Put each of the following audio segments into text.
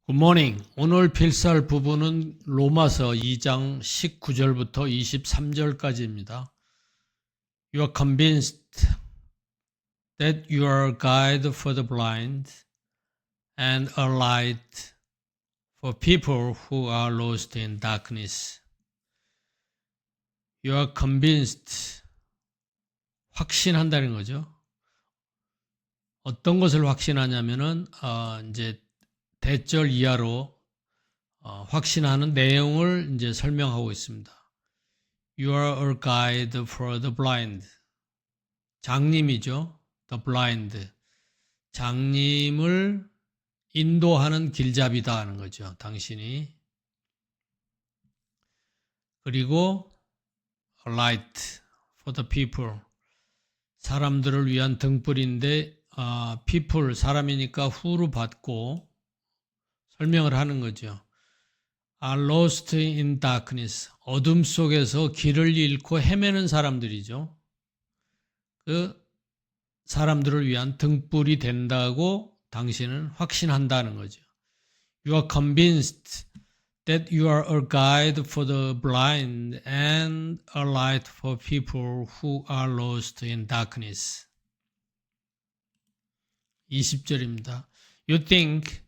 Good morning. 오늘 필사할 부분은 로마서 2장 19절부터 23절까지입니다. You are convinced that you are a guide for the blind and a light for people who are lost in darkness. You are convinced. 확신한다는 거죠. 어떤 것을 확신하냐면은 이제 대절 이하로 확신하는 내용을 이제 설명하고 있습니다. You are a guide for the blind. 장님이죠. The blind. 장님을 인도하는 길잡이다 하는 거죠. 당신이. 그리고 a light for the people. 사람들을 위한 등불인데 people 사람이니까 who로 받고 설명을 하는 거죠. are lost in darkness. 어둠 속에서 길을 잃고 헤매는 사람들이죠. 그 사람들을 위한 등불이 된다고 당신은 확신한다는 거죠. You are convinced that you are a guide for the blind and a light for people who are lost in darkness. 20절입니다. You think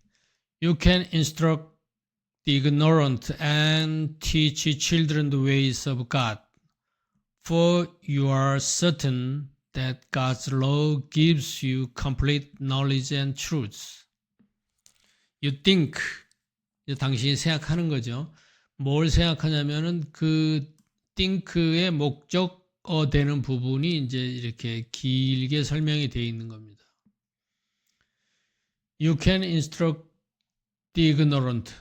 you can instruct the ignorant and teach children the ways of God, for you are certain that God's law gives you complete knowledge and truth. You think, 당신이 생각하는 거죠. 뭘 생각하냐면은 그 think의 목적어 되는 부분이 이제 이렇게 길게 설명이 되어 있는 겁니다. You can instruct the ignorant.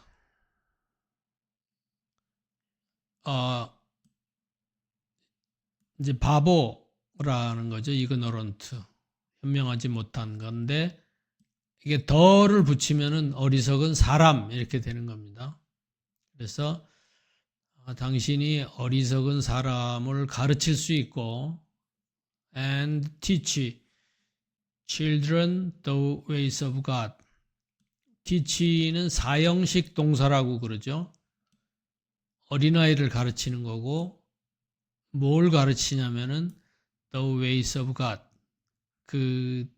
이제 바보라는 거죠. ignorant. 현명하지 못한 건데, 이게 더를 붙이면은 어리석은 사람, 이렇게 되는 겁니다. 그래서, 당신이 어리석은 사람을 가르칠 수 있고, and teach children the ways of God. teach는 사형식 동사라고 그러죠. 어린아이를 가르치는 거고 뭘 가르치냐면은 the ways of God. 그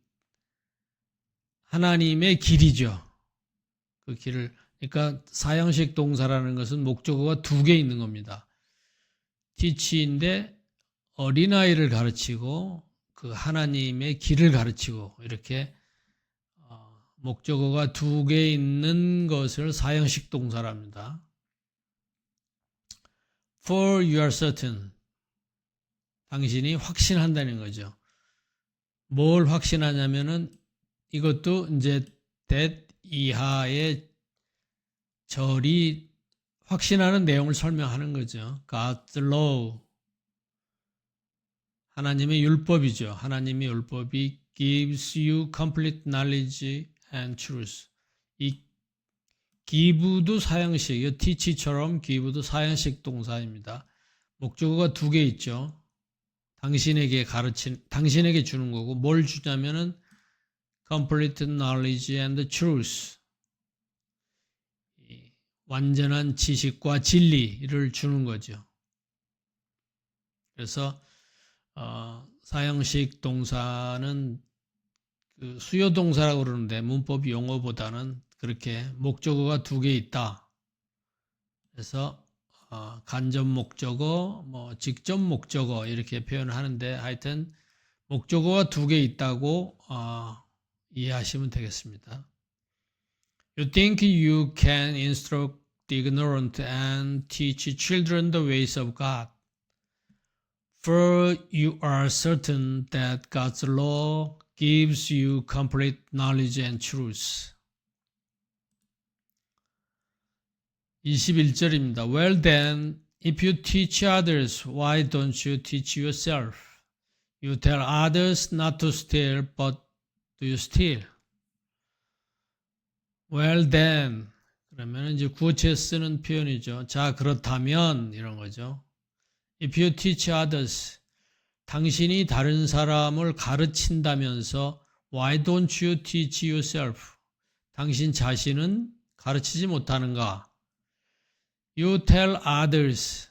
하나님의 길이죠. 그 길을 그러니까 사형식 동사라는 것은 목적어가 두 개 있는 겁니다. teach인데 어린아이를 가르치고 그 하나님의 길을 가르치고 이렇게 목적어가 두 개 있는 것을 사형식 동사랍니다. For you are certain. 당신이 확신한다는 거죠. 뭘 확신하냐면은 이것도 이제 that 이하의 절이 확신하는 내용을 설명하는 거죠. God's law. 하나님의 율법이죠. 하나님의 율법이 gives you complete knowledge and truth. 이 give도 사형식이요. teach처럼 give도 사형식 동사입니다. 목적어가 두 개 있죠. 당신에게 주는 거고 뭘 주냐면은 complete knowledge and truth. 완전한 지식과 진리를 주는 거죠. 그래서 사형식 동사는 그 수요 동사라고 그러는데 문법 용어보다는 그렇게 목적어가 두 개 있다. 그래서 간접 목적어, 직접 목적어 이렇게 표현을 하는데 하여튼 목적어가 두 개 있다고 이해하시면 되겠습니다. You think you can instruct the ignorant and teach children the ways of God, for you are certain that God's law gives you complete knowledge and truth. 21절입니다. Well then, if you teach others, why don't you teach yourself? You tell others not to steal, but do you steal? Well then, 그러면 이제 구어체에 쓰는 표현이죠. 자, 그렇다면 이런 거죠. If you teach others, 당신이 다른 사람을 가르친다면서 Why don't you teach yourself? 당신 자신은 가르치지 못하는가? You tell others.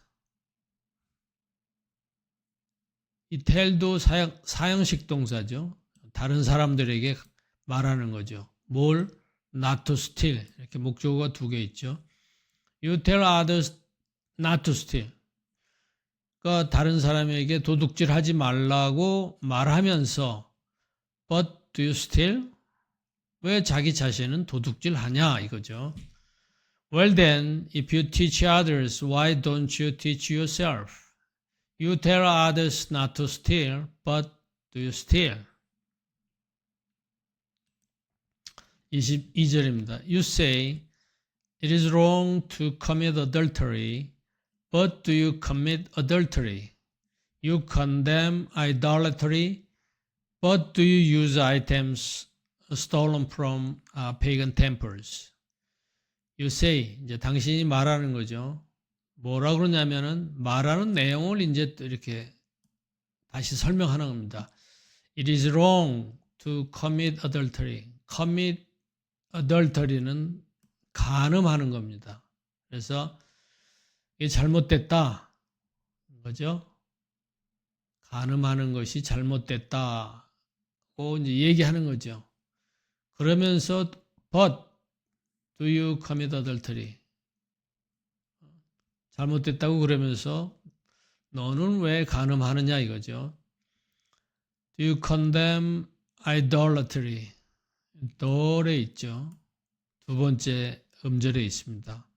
이 tell도 사형식 동사죠. 다른 사람들에게 말하는 거죠. 뭘? Not to steal. 이렇게 목적어가 두 개 있죠. You tell others not to steal. 그러니까 다른 사람에게 도둑질 하지 말라고 말하면서 But do you steal? 왜 자기 자신은 도둑질 하냐 이거죠. Well then, if you teach others, why don't you teach yourself? You tell others not to steal, but do you steal? 22절입니다. You say, it is wrong to commit adultery, but do you commit adultery? You condemn idolatry, but do you use items stolen from pagan temples? You say, 이제 당신이 말하는 거죠. 뭐라 그러냐면은 말하는 내용을 이제 또 이렇게 다시 설명하는 겁니다. It is wrong to commit adultery. commit adultery는 간음하는 겁니다. 그래서 이게 잘못됐다. 거죠? 간음하는 것이 잘못됐다고 이제 얘기하는 거죠. 그러면서 but do you commit adultery? 잘못됐다고 그러면서 너는 왜 간음하느냐 이거죠. Do you condemn idolatry? do래 있죠. 두 번째 음절에 있습니다.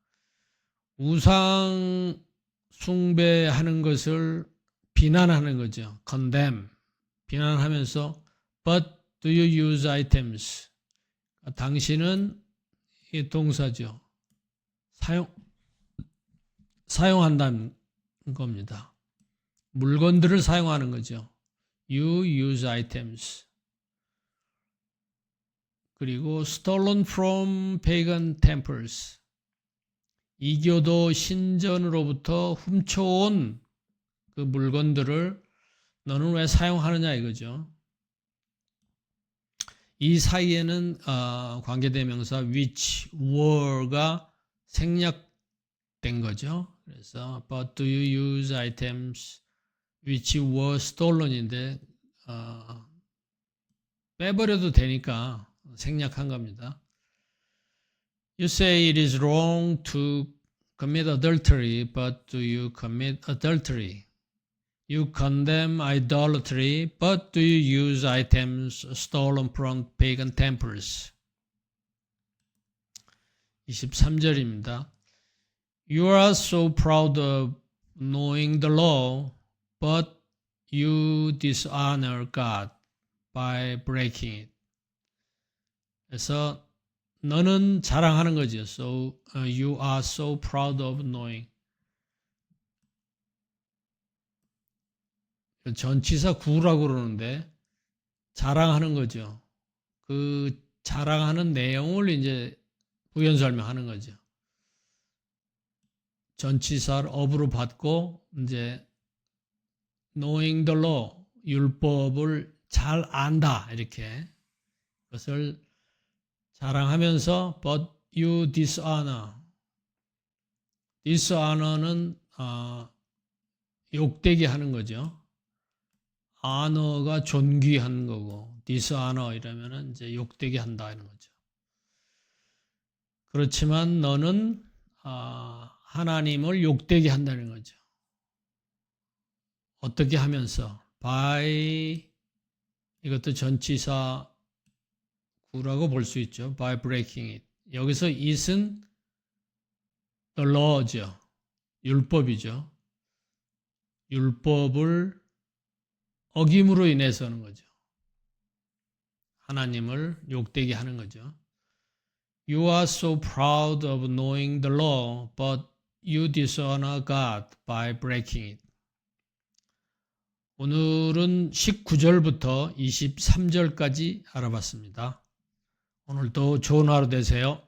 우상 숭배하는 것을 비난하는 거죠. condemn. 비난하면서 but do you use items? 당신은 이 동사죠. 사용한다는 겁니다. 물건들을 사용하는 거죠. You use items. 그리고 stolen from pagan temples. 이교도 신전으로부터 훔쳐온 그 물건들을 너는 왜 사용하느냐 이거죠. 이 사이에는 관계대명사 which were가 생략된 거죠. 그래서 but do you use items which were stolen인데 빼버려도 되니까 생략한 겁니다. You say it is wrong to commit adultery, but do you commit adultery? You condemn idolatry, but do you use items stolen from pagan temples? 23절입니다. You are so proud of knowing the law, but you dishonor God by breaking it. 그래서 너는 자랑하는 거죠. So you are so proud of knowing. 전치사 구라고 그러는데 자랑하는 거죠. 그 자랑하는 내용을 이제 부연 설명하는 거죠. 전치사를 of로 받고 이제 knowing the law, 율법을 잘 안다 이렇게 그것을 자랑하면서 but you dishonor. dishonor는 욕되게 하는 거죠. honor가 존귀한 거고 dishonor 이러면은 이제 욕되게 한다 이런 거죠. 그렇지만 너는 하나님을 욕되게 한다는 거죠. 어떻게 하면서? by 이것도 전치사 구라고 볼 수 있죠. by breaking it. 여기서 it은 the law죠. 율법이죠. 율법을 어김으로 인해서 하는 거죠. 하나님을 욕되게 하는 거죠. You are so proud of knowing the law, but you dishonor God by breaking it. 오늘은 19절부터 23절까지 알아봤습니다. 오늘도 좋은 하루 되세요.